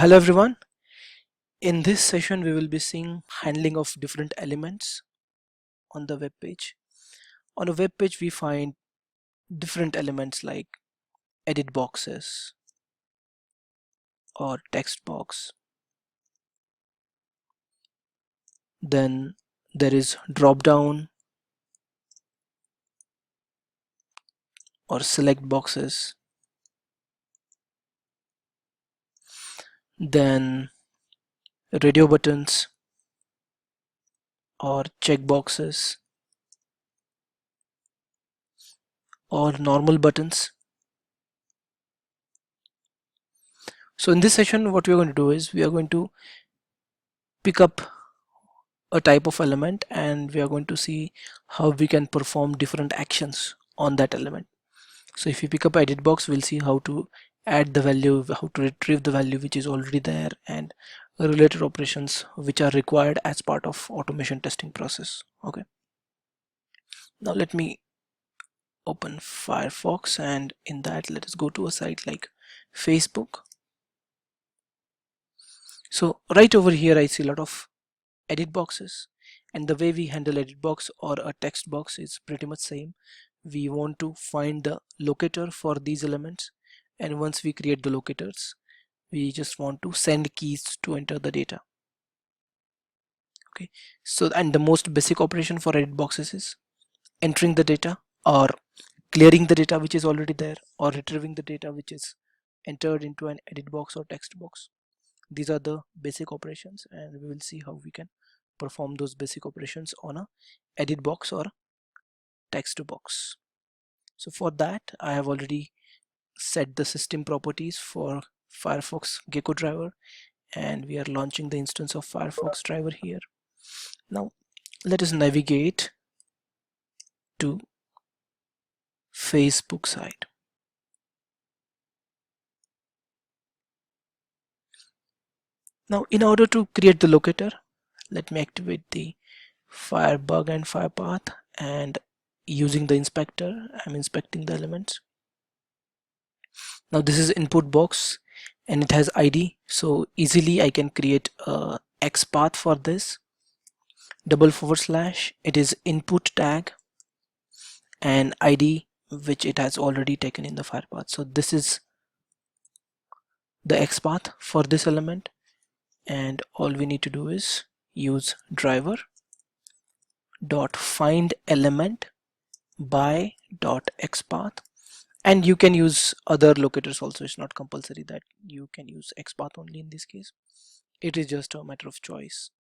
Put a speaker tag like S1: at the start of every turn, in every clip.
S1: Hello everyone. In this session we will be seeing handling of different elements on the web page. On a web page we find different elements like edit boxes or text box. Then there is drop down or select boxes. Then radio buttons or checkboxes or normal buttons. So in this session what we are going to do is we are going to pick up a type of element and we are going to see how we can perform different actions on that element. So if you pick up edit box, we'll see how to add the value, how to retrieve the value which is already there, and related operations which are required as part of automation testing process. Okay, now let me open Firefox, and in that let us go to a site like Facebook. So right over here I see a lot of edit boxes, and the way we handle edit box or a text box is pretty much same. We want to find the locator for these elements, and once we create the locators we just want to send keys to enter the data. Okay, so and the most basic operation for edit boxes is entering the data or clearing the data which is already there or retrieving the data which is entered into an edit box or text box. These are the basic operations, and we will see how we can perform those basic operations on a edit box or text box. So for that I have already set the system properties for Firefox Gecko driver, and we are launching the instance of Firefox driver here. Now let us navigate to Facebook site. Now in order to create the locator, let me activate the Firebug and Firepath, and using the inspector I'm inspecting the elements. Now this is input box and it has ID, so easily I can create a X path for this. // it is input tag and ID which it has already taken in the Firepath. So this is the X path for this element, and all we need to do is use driver dot find element by dot xpath, and you can use other locators also. It's not compulsory that you can use xpath only in this case. It is just a matter of choice.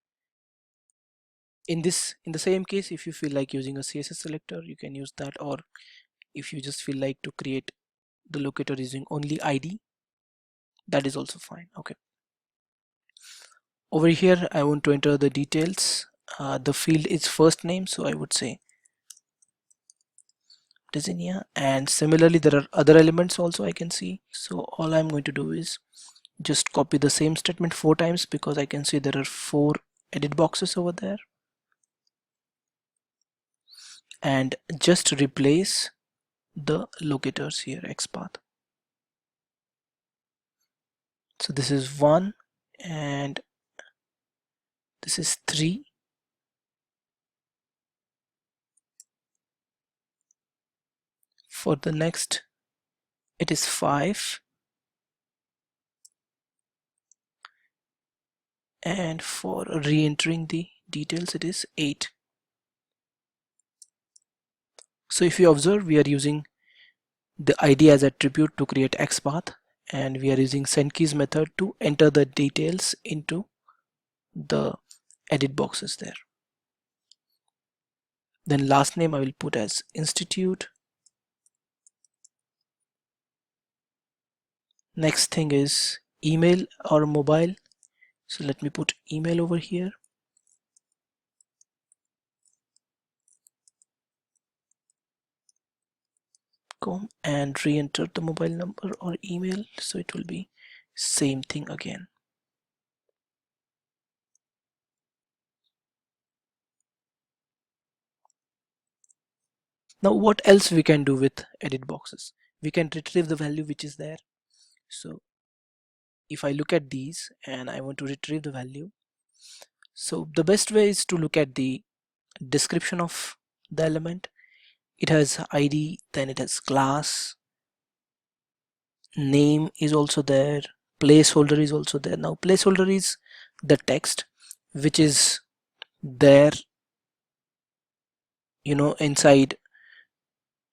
S1: In the same case, if you feel like using a CSS selector, you can use that, or if you just feel like to create the locator using only ID, that is also fine. Okay, over here I want to enter the details. The field is first name, so I would say Designia, and similarly there are other elements also I can see. So all I'm going to do is just copy the same statement 4 times, because I can see there are 4 edit boxes over there, and just replace the locators here xpath. So this is 1 and this is 3. For the next it is 5, and for re-entering the details it is 8. So if you observe, we are using the ID as attribute to create xpath, and we are using sendKeys method to enter the details into the edit boxes there. Then last name I will put as institute. Next thing is email or mobile, so let me put email over here. Come and re-enter the mobile number or email, so it will be same thing again. Now what else we can do with edit boxes? We can retrieve the value which is there. So if I look at these and I want to retrieve the value, so the best way is to look at the description of the element. It has ID, then it has class, name is also there, placeholder is also there. Now placeholder is the text which is there, inside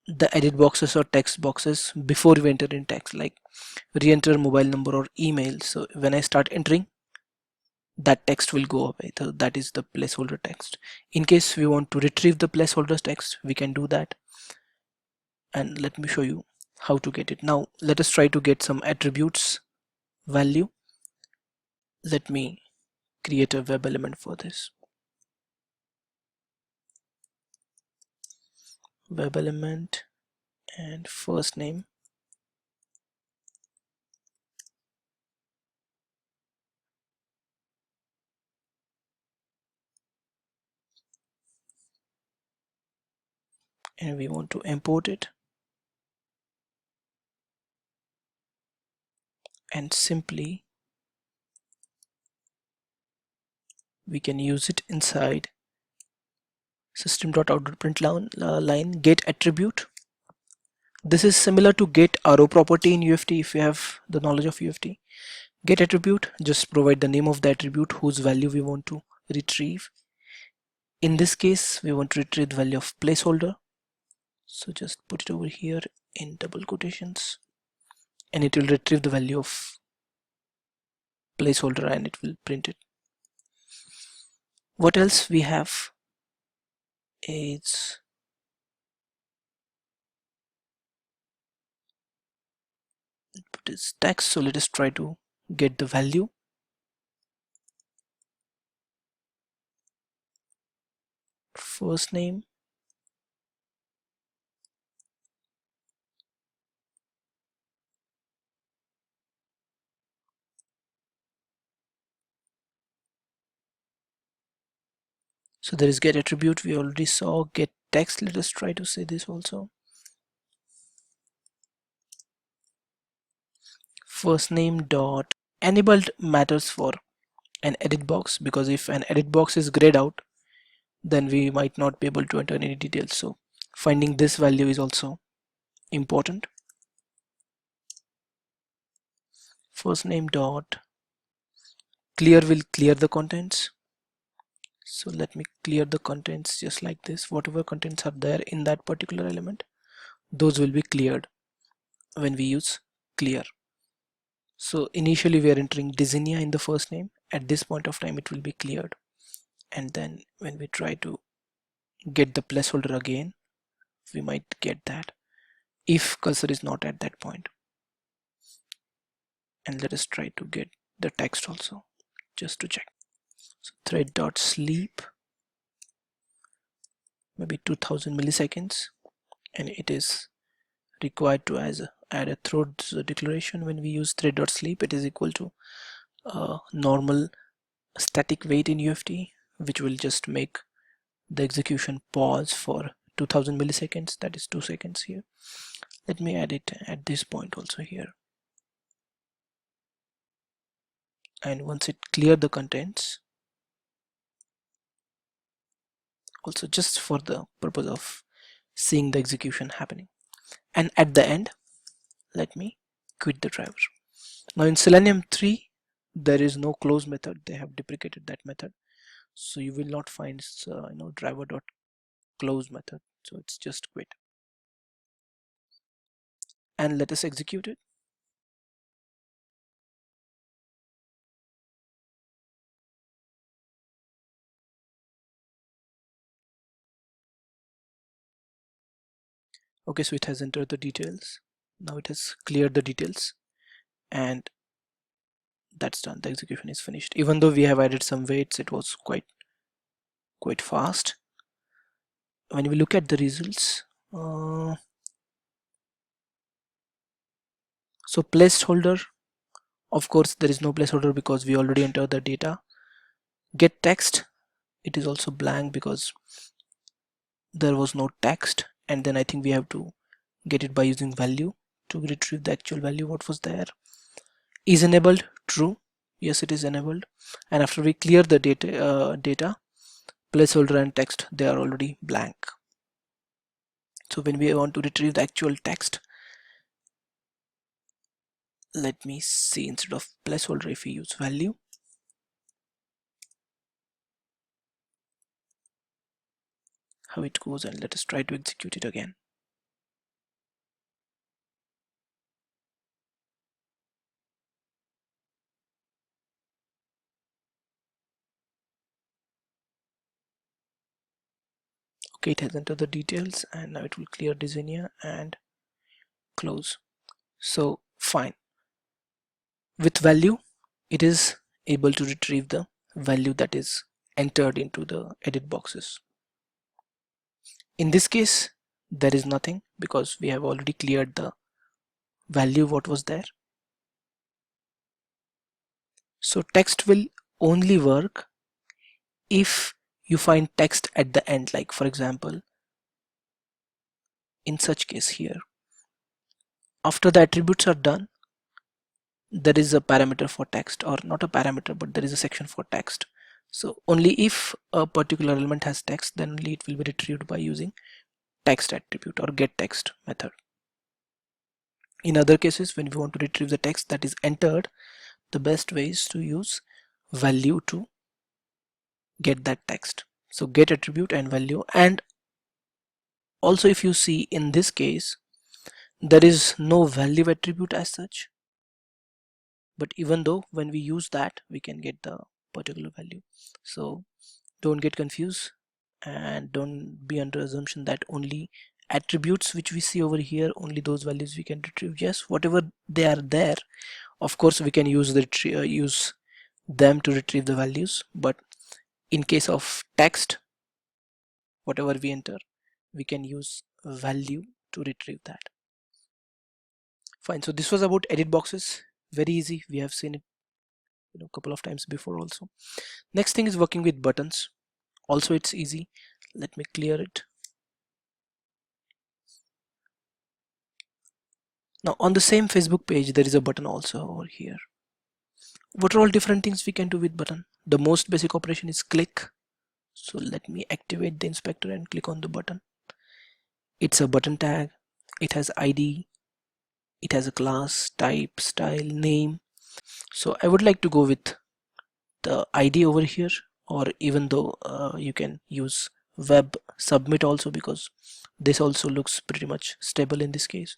S1: the edit boxes or text boxes before we enter in text, like re-enter mobile number or email. So when I start entering, that text will go away. So that is the placeholder text. In case we want to retrieve the placeholder text, we can do that, and let me show you how to get it. Now let us try to get some attributes value. Let me create a web element for this. Web element and first name, and we want to import it, and simply we can use it inside system.out.println line get attribute. This is similar to get arrow property in UFT. If you have the knowledge of UFT, get attribute, just provide the name of the attribute whose value we want to retrieve. In this case, we want to retrieve the value of placeholder, so just put it over here in double quotations, and it will retrieve the value of placeholder and it will print it. What else we have is put this text. So let us try to get the value. First name, so there is get attribute, we already saw. Get text, let us try to say this also. First name dot enabled matters for an edit box, because if an edit box is grayed out, then we might not be able to enter any details. So finding this value is also important. First name dot clear will clear the contents. So let me clear the contents just like this. Whatever contents are there in that particular element, those will be cleared when we use clear. So initially we are entering Dizinia in the first name. At this point of time it will be cleared, and then when we try to get the placeholder again, we might get that if cursor is not at that point. And let us try to get the text also, just to check. So thread.sleep, maybe 2000 milliseconds, and it is required to add a throws declaration. When we use thread.sleep, it is equal to normal static wait in UFT, which will just make the execution pause for 2000 milliseconds, that is 2 seconds here. Let me add it at this point also here, and once it clear the contents, also just for the purpose of seeing the execution happening, and at the end let me quit the driver. Now in Selenium 3 there is no close method, they have deprecated that method, so you will not find driver.close method, so it's just quit. And let us execute it. Okay, so it has entered the details. Now it has cleared the details, and that's done. The execution is finished. Even though we have added some waits, it was quite fast. When we look at the results, so placeholder, of course there is no placeholder because we already entered the data. Get text, it is also blank because there was no text, and then I think we have to get it by using value to retrieve the actual value what was there. Is enabled true. Yes, it is enabled. And after we clear the data, placeholder and text, they are already blank. So when we want to retrieve the actual text, let me see, instead of placeholder, if we use value, how it goes, and let us try to execute it again. Okay, it has entered the details, and now it will clear Designia and close. So fine. With value, it is able to retrieve the value that is entered into the edit boxes. In this case, there is nothing because we have already cleared the value what was there. So text will only work if you find text at the end, like for example, in such case here, after the attributes are done, there is a parameter for text, or not a parameter, but there is a section for text. So only if a particular element has text, then only it will be retrieved by using text attribute or get text method. In other cases, when we want to retrieve the text that is entered, the best way is to use value to get that text. So get attribute and value. And also, if you see in this case, there is no value attribute as such, but even though when we use that, we can get the particular value. So don't get confused, and don't be under assumption that only attributes which we see over here, only those values we can retrieve. Yes, whatever they are there, of course we can use them to retrieve the values, but in case of text, whatever we enter, we can use value to retrieve that. Fine. So this was about edit boxes. Very easy. We have seen it a couple of times before also. Next thing is working with buttons. Also it's easy. Let me clear it. Now on the same Facebook page, there is a button also over here. What are all different things we can do with button? The most basic operation is click. So let me activate the inspector and click on the button. It's a button tag. It has ID. It has a class, type, style, name. So I would like to go with the ID over here, or even though you can use web submit also, because this also looks pretty much stable in this case.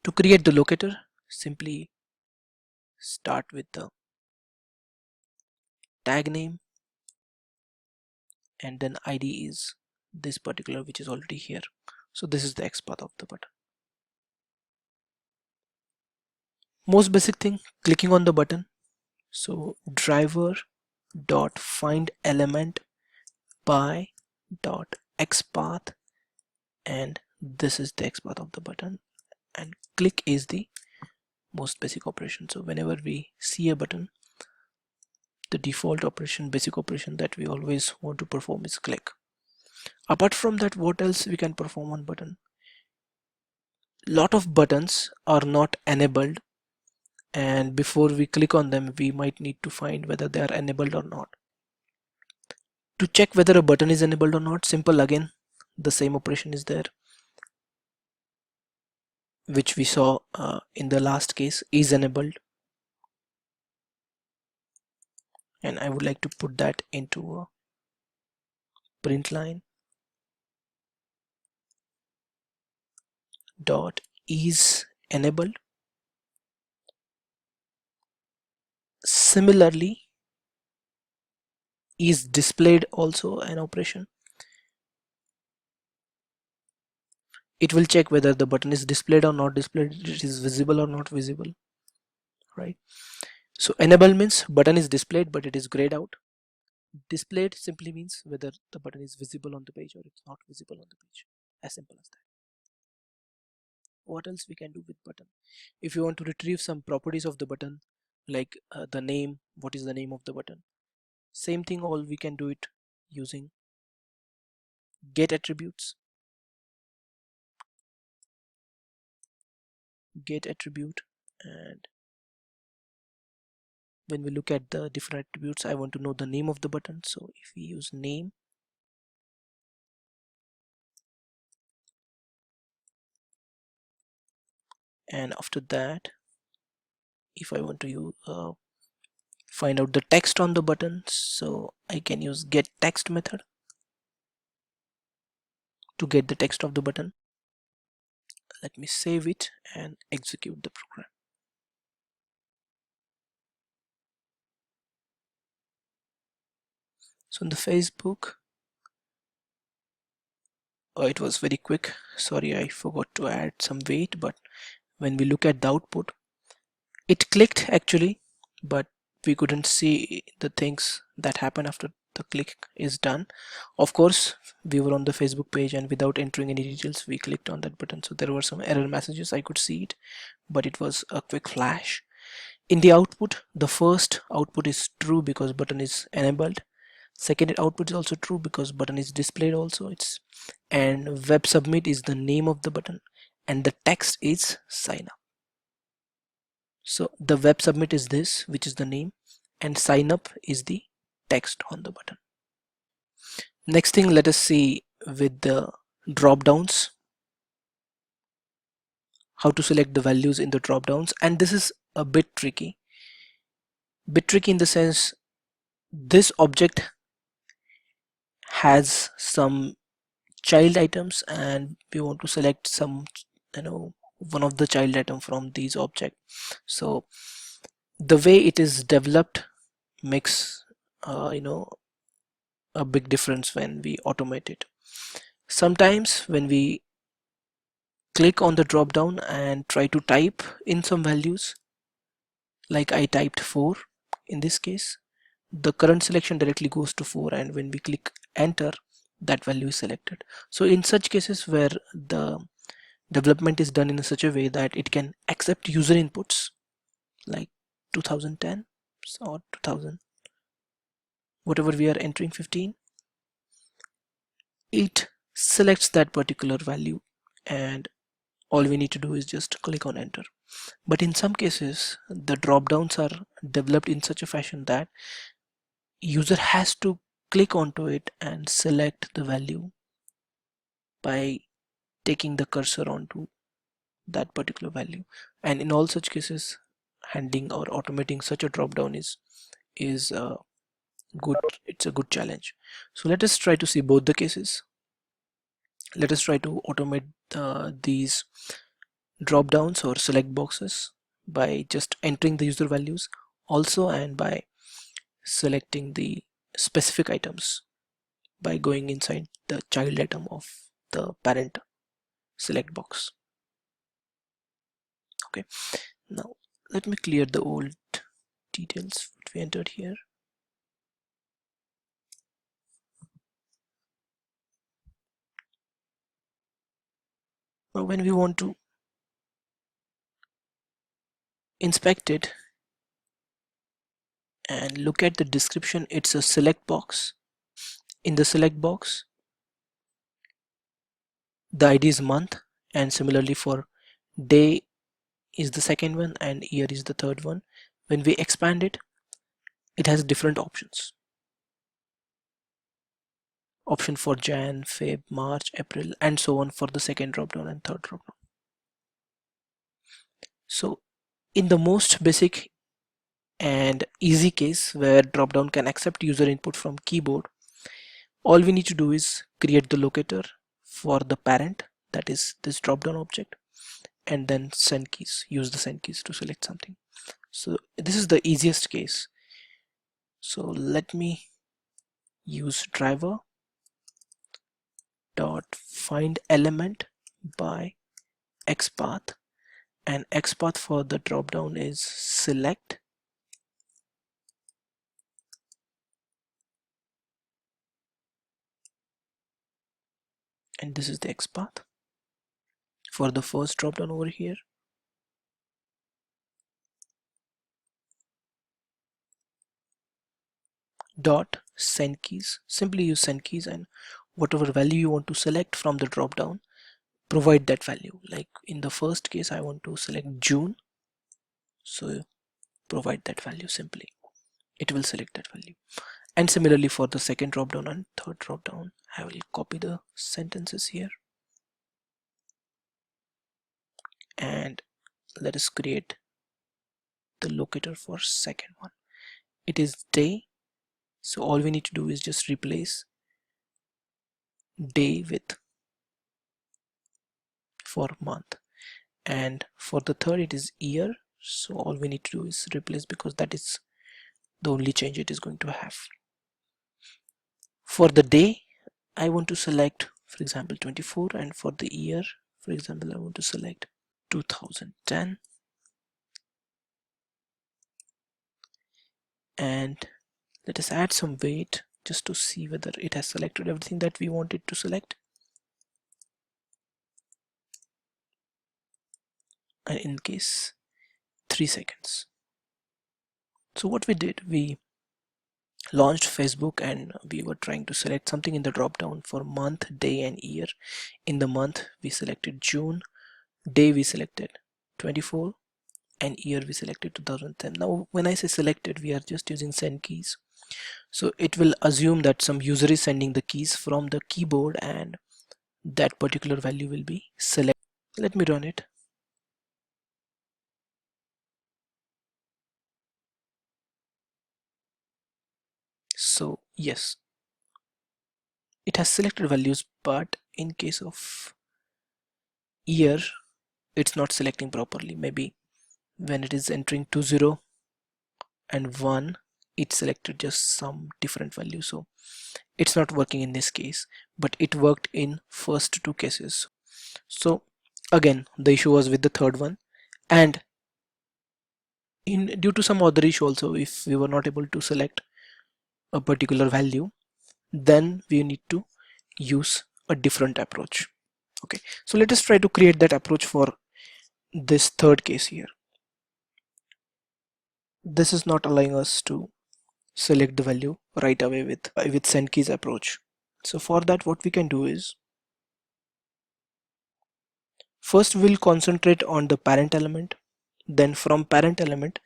S1: To create the locator, simply start with the tag name, and then ID is this particular which is already here. So this is the XPath of the button. Most basic thing, clicking on the button. So driver dot find element by dot XPath, and this is the XPath of the button, and click is the most basic operation. So whenever we see a button, the default operation, basic operation that we always want to perform is click. Apart from that, what else we can perform on button? Lot of buttons are not enabled, and before we click on them, we might need to find whether they are enabled or not. To check whether a button is enabled or not, simple, again the same operation is there which we saw in the last case, is enabled, and I would like to put that into a print line dot is enabled. Similarly, is displayed also an operation. It will check whether the button is displayed or not displayed, it is visible or not visible, right? So enable means button is displayed but it is grayed out. Displayed simply means whether the button is visible on the page or it's not visible on the page. As simple as that. What else we can do with button? If you want to retrieve some properties of the button, like the name, what is the name of the button, same thing, all we can do it using get attributes, get attribute, and when we look at the different attributes, I want to know the name of the button. So if we use name, and after that, if I want to use find out the text on the button, so I can use get text method to get the text of the button. Let me save it and execute the program. So in the Facebook, it was very quick. Sorry, I forgot to add some weight, but when we look at the output, it clicked actually, but we couldn't see the things that happen after the click is done. Of course, we were on the Facebook page and without entering any details, we clicked on that button. So there were some error messages. I could see it, but it was a quick flash. In the output, the first output is true because button is enabled. Second output is also true because button is displayed also. And web submit is the name of the button and the text is sign up. So the web submit is this, which is the name, and sign up is the text on the button. Next thing, let us see with the drop downs, how to select the values in the drop downs. And this is a bit tricky in the sense this object has some child items and we want to select some, one of the child item from these object. So the way it is developed makes a big difference when we automate it. Sometimes when we click on the drop down and try to type in some values, like I typed 4 in this case, the current selection directly goes to 4, and when we click enter, that value is selected. So in such cases where the development is done in such a way that it can accept user inputs like 2010 or 2000, whatever we are entering, 15, it selects that particular value and all we need to do is just click on enter. But in some cases the drop downs are developed in such a fashion that user has to click onto it and select the value by taking the cursor onto that particular value. And in all such cases, handling or automating such a drop down is good. It's a good challenge. So let us try to see both the cases. Let us try to automate these drop downs or select boxes by just entering the user values also, and by selecting the specific items by going inside the child item of the parent select box. Okay, now let me clear the old details that we entered here. Now when we want to inspect it and look at the description, it's a select box. In the select box, the ID is month, and similarly for day is the second one and year is the third one. When we expand it, it has different options. Option for Jan, Feb, March, April, and so on for the second drop down and third drop down. So in the most basic and easy case where drop down can accept user input from keyboard, all we need to do is create the locator for the parent, that is this drop down object, and then send keys, use the send keys to select something. So this is the easiest case. So let me use driver dot find element by xpath, and xpath for the drop down is select, and this is the xpath for the first drop down over here. Dot send keys, simply use send keys, and whatever value you want to select from the drop down, provide that value. Like in the first case I want to select June, so provide that value simply. it will select that value. And similarly for the second drop down and third drop down, I will copy the sentences here and let us create the locator for second one. It is day, so all we need to do is just replace day with for month, and for the third it is year, so all we need to do is replace, because that is the only change it is going to have. For the day I want to select, for example, 24, and for the year, for example, I want to select 2010, and let us add some weight just to see whether it has selected everything that we wanted to select. And in case 3 seconds. So what we did, we launched Facebook and we were trying to select something in the drop down for month, day and year. In the month we selected June, day we selected 24, and year we selected 2010. Now when I say selected, we are just using send keys, so it will assume that some user is sending the keys from the keyboard and that particular value will be selected. Let me run it. So yes, it has selected values, but in case of year it's not selecting properly. Maybe when it is entering 20 and 1, it selected just some different value, so it's not working in this case, but it worked in first two cases. So again the issue was with the third one, and due to some other issue also, if we were not able to select a particular value, then we need to use a different approach. Okay, so let us try to create that approach for this third case here. This is not allowing us to select the value right away with send keys approach. So for that, what we can do is, first we'll concentrate on the parent element, then from parent element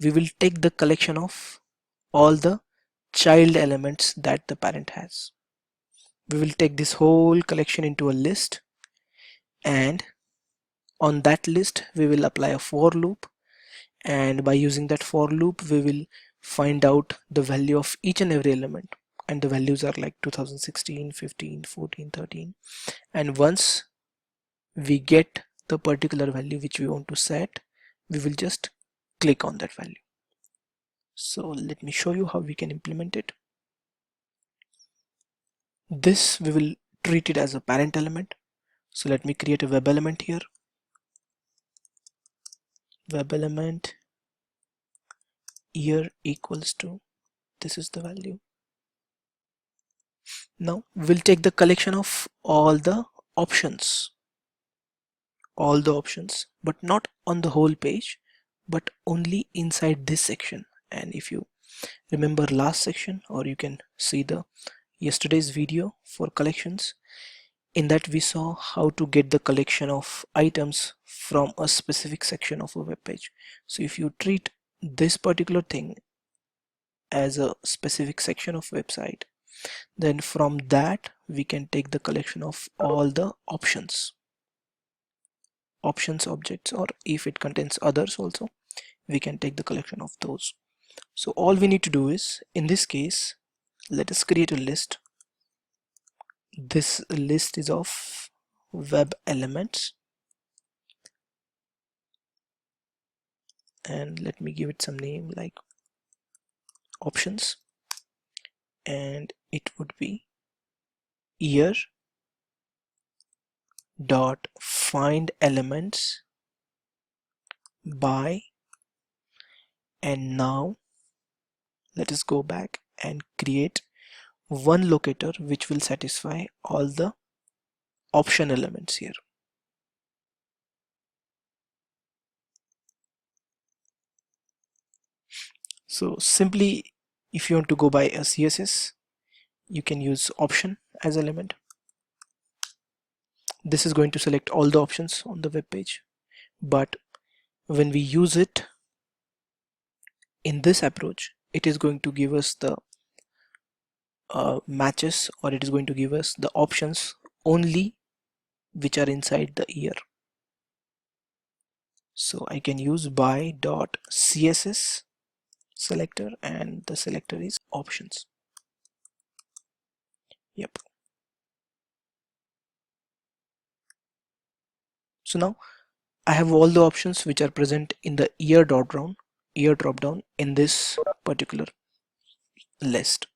S1: we will take the collection of all the child elements that the parent has. We will take this whole collection into a list, and on that list we will apply a for loop, and by using that for loop we will find out the value of each and every element, and the values are like 2016, 15, 14, 13, and once we get the particular value which we want to set, we will just click on that value. So let me show you how we can implement it. This we will treat it as a parent element, so let me create a web element here. Web element year equals to, this is the value. Now we'll take the collection of all the options, but not on the whole page, but only inside this section. And if you remember last section, or you can see the yesterday's video for collections, in that we saw how to get the collection of items from a specific section of a web page. So if you treat this particular thing as a specific section of website, then from that we can take the collection of all the options objects, or if it contains others also, we can take the collection of those. So all we need to do is, in this case, let us create a list. This list is of web elements, and let me give it some name like options, and it would be year dot find elements by, and now let us go back and create one locator which will satisfy all the option elements here. So simply, if you want to go by a CSS, you can use option as element. This is going to select all the options on the web page, but when we use it in this approach, it is going to give us the matches, or it is going to give us the options only which are inside the year. So I can use by dot css selector, and the selector is options. Yep. So now I have all the options which are present in the year dropdown in this particular list.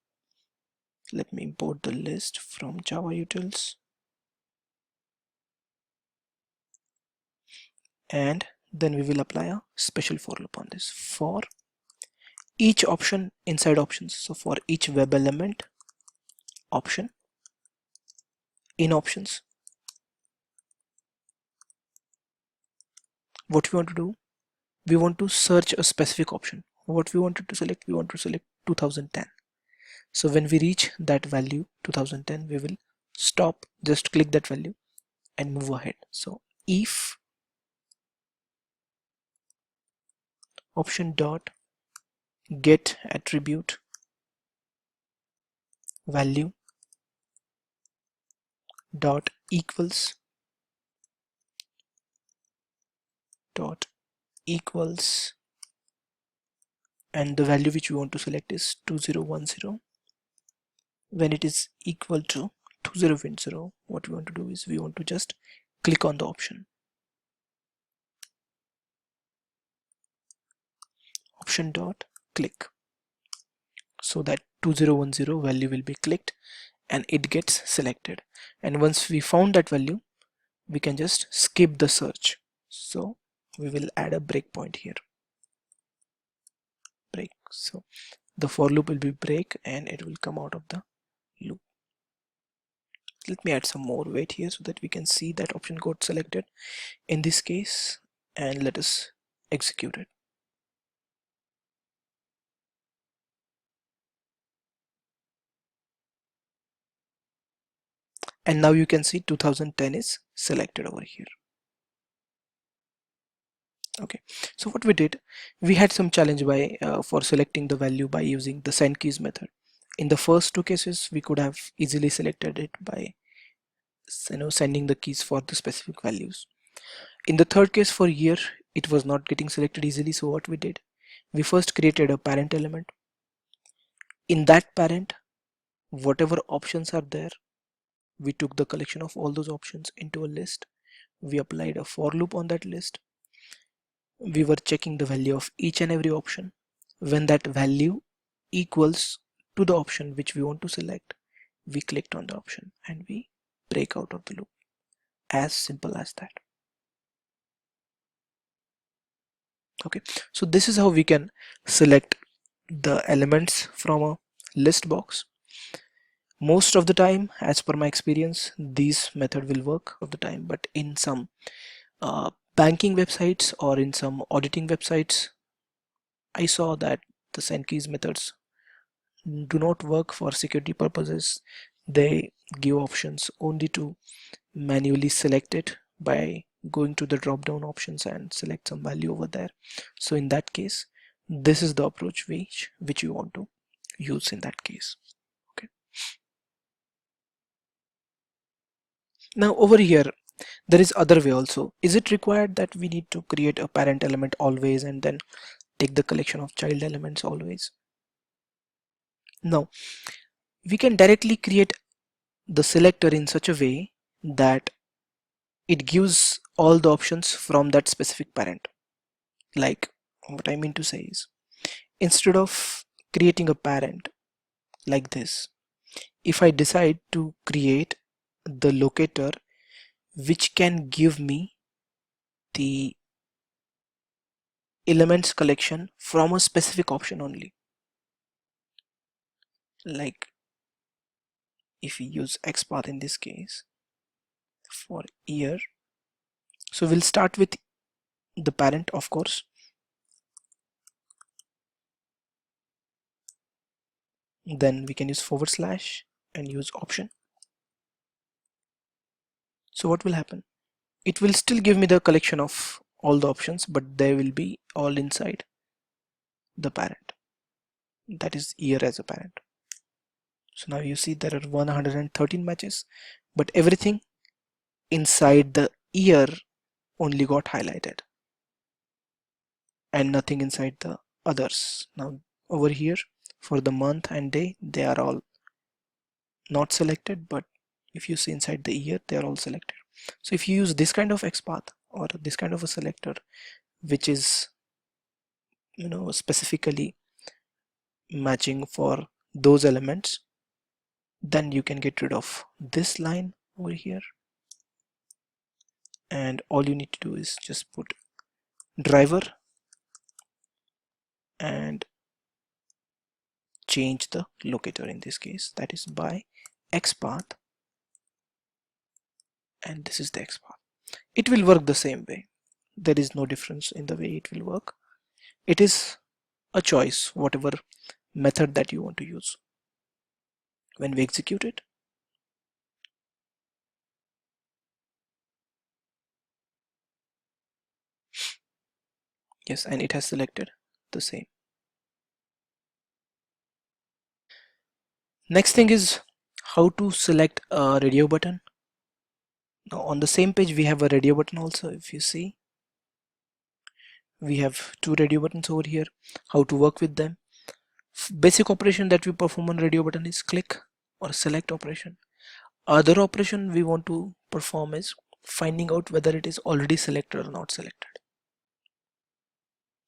S1: Let me import the list from Java utils, and then we will apply a special for loop on this for each option inside options. So for each web element option in options, what we want to do, we want to search a specific option. What we wanted to select, we want to select 2010. So when we reach that value 2010, we will stop, just click that value and move ahead. So if option dot get attribute value dot equals and the value which we want to select is 2010. When it is equal to 2010, what we want to do is we want to just click on the option dot click, so that 2010 value will be clicked and it gets selected. And once we found that value, we can just skip the search. So we will add a breakpoint here, break. So the for loop will be break and it will come out of the loop. Let me add some more weight here so that we can see that option got selected in this case, and let us execute it. And now you can see 2010 is selected over here. Okay, so what we did, we had some challenge by for selecting the value by using the send keys method. In the first two cases, we could have easily selected it by sending the keys for the specific values. In the third case for year, it was not getting selected easily. So what we did, we first created a parent element. In that parent, whatever options are there, we took the collection of all those options into a list. We applied a for loop on that list. We were checking the value of each and every option. When that value equals to the option which we want to select, we clicked on the option and we break out of the loop. As simple as that. Okay, so this is how we can select the elements from a list box. Most of the time, as per my experience, this method will work of the time, but in some banking websites or in some auditing websites, I saw that the send keys methods do not work for security purposes. They give options only to manually select it by going to the drop down options and select some value over there. So in that case, this is the approach which you want to use in that case. Okay, now over here there is other way also. Is it required that we need to create a parent element always and then take the collection of child elements always? No, we can directly create the selector in such a way that it gives all the options from that specific parent. Like, what I mean to say is, instead of creating a parent like this, if I decide to create the locator which can give me the elements collection from a specific option only, like if we use XPath in this case for year, so we'll start with the parent, of course. Then we can use / and use option. So what will happen? It will still give me the collection of all the options, but they will be all inside the parent. that is year as a parent. So now you see there are 113 matches, but everything inside the year only got highlighted and nothing inside the others. Now over here for the month and day, they are all not selected, but if you see inside the year, they are all selected. So if you use this kind of XPath or this kind of a selector, which is specifically matching for those elements, then you can get rid of this line over here, and all you need to do is just put driver and change the locator. In this case, that is by XPath, and this is the XPath. It will work the same way. There is no difference in the way it will work. It is a choice, whatever method that you want to use. When we execute it, yes, and it has selected the same. Next thing is how to select a radio button. Now on the same page we have a radio button also. If you see, we have two radio buttons over here. How to work with them? Basic operation that we perform on radio button is click or select operation. Other operation we want to perform is finding out whether it is already selected or not selected.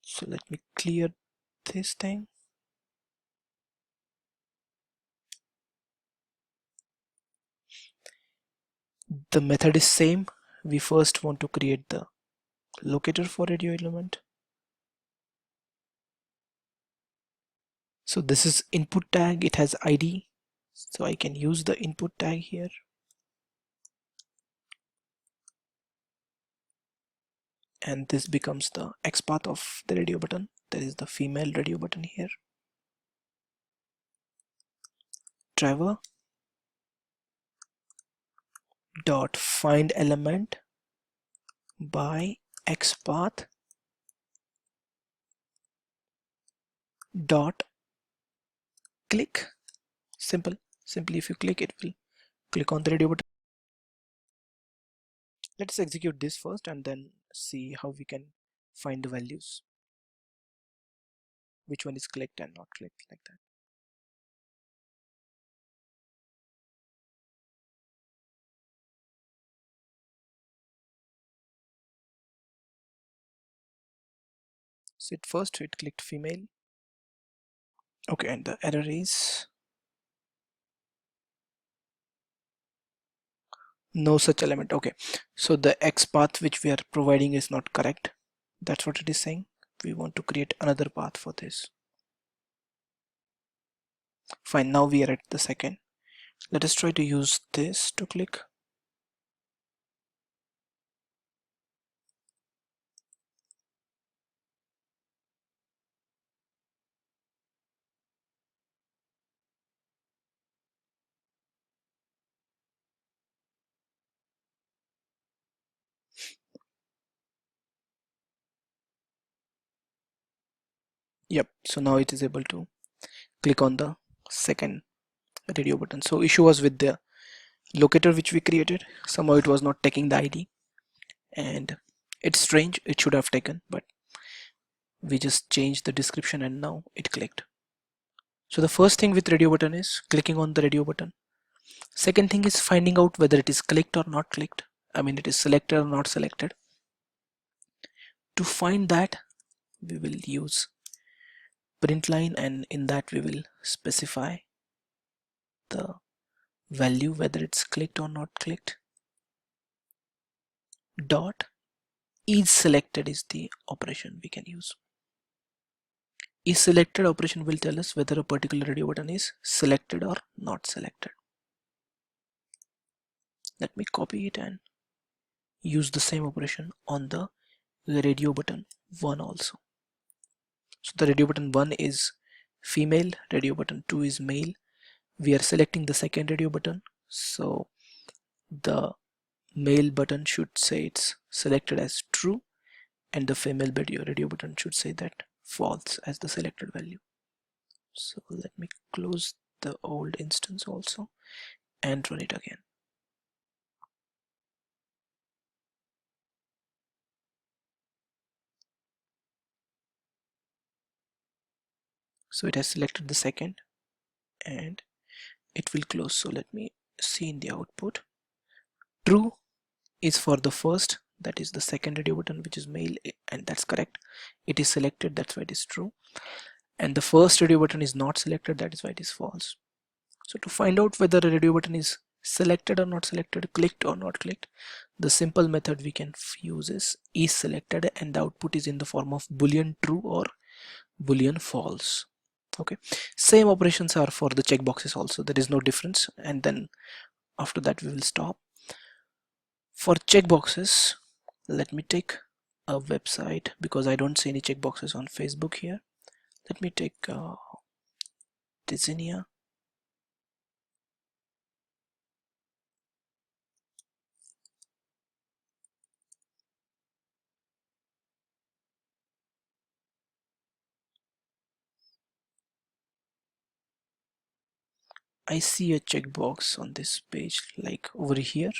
S1: So let me clear this thing. The method is same. We first want to create the locator for radio element. So this is input tag, it has ID, so I can use the input tag here. And this becomes the XPath of the radio button. There is the female radio button here. Driver dot find element by XPath dot click. Simply if you click, it will click on the radio button. Let's execute this first and then see how we can find the values, which one is clicked and not clicked, like that. So it clicked female. Okay, and the error is no such element. Okay, so the XPath which we are providing is not correct. That's what it is saying. We want to create another path for this. Fine, now we are at the second. Let us try to use this to click. Yep, so now it is able to click on the second radio button. So issue was with the locator which we created. Somehow it was not taking the ID, and it's strange, it should have taken, but we just changed the description and now it clicked. So the first thing with radio button is clicking on the radio button. Second thing is finding out whether it is clicked or not clicked. I mean, it is selected or not selected. To find that, we will use print line, and in that we will specify the value whether it's clicked or not clicked. Dot is selected is the operation we can use. Is selected operation will tell us whether a particular radio button is selected or not selected. Let me copy it and use the same operation on the radio button 1 also. So the radio button 1 is female, radio button 2 is male. We are selecting the second radio button, so the male button should say it's selected as true, and the female radio button should say that false as the selected value. So let me close the old instance also and run it again. So it has selected the second and it will close. So let me see in the output. True is for the first, that is the second radio button, which is male, and that's correct. It is selected, that's why it is true. And the first radio button is not selected, that is why it is false. So to find out whether a radio button is selected or not selected, clicked or not clicked, the simple method we can use is selected, and the output is in the form of boolean true or boolean false. Okay, same operations are for the checkboxes also, there is no difference. And then after that we will stop. For checkboxes, let me take a website because I don't see any checkboxes on Facebook here. Let me take Tizinia. I see a checkbox on this page, like over here.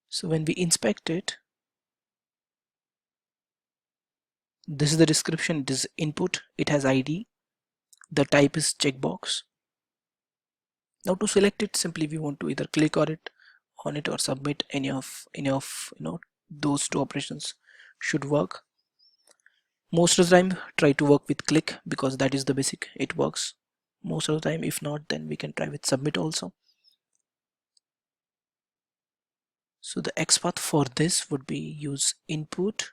S1: So when we inspect it, this is the description. It is input, it has ID, the type is checkbox. Now to select it, simply we want to either click on it or submit. Any of those two operations should work. Most of the time try to work with click because that is the basic, it works most of the time. If not, then we can try with submit also. So the XPath for this would be use input,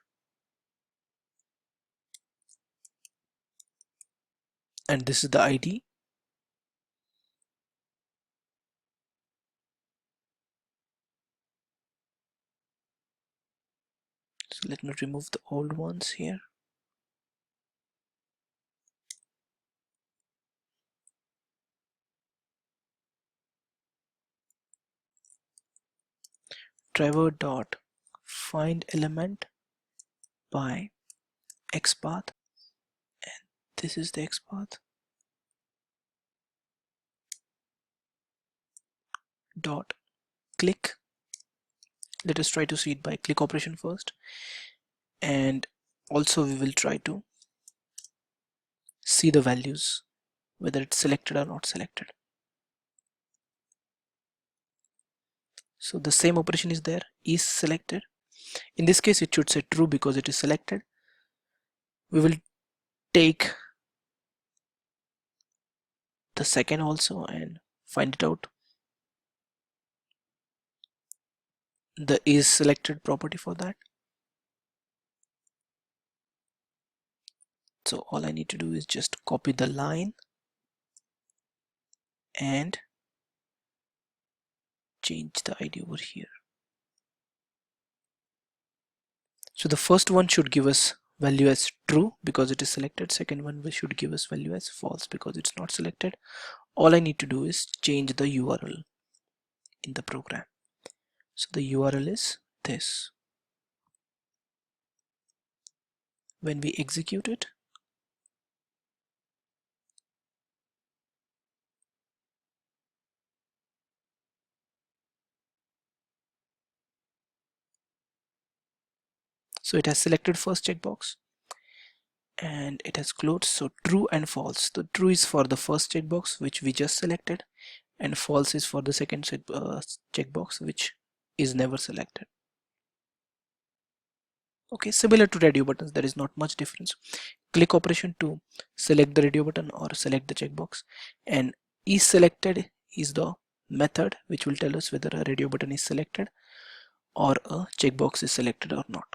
S1: and this is the ID. So let me remove the old ones here. Trevor dot find element by XPath, and this is the XPath dot click. Let us try to see it by click operation first, and also we will try to see the values whether it's selected or not selected. So the same operation is there, is selected. In this case it should say true because it is selected. We will take the second also and find it out, the is selected property for that. So all I need to do is just copy the line and change the ID over here. So the first one should give us value as true because it is selected. Second one should give us value as false because it's not selected. All I need to do is change the URL in the program. So the URL is this. When we execute it, so it has selected first checkbox and it has closed. So true and false. The true is for the first checkbox which we just selected, and false is for the second checkbox which is never selected. Okay, similar to radio buttons, there is not much difference. Click operation to select the radio button or select the checkbox, and is selected is the method which will tell us whether a radio button is selected or a checkbox is selected or not.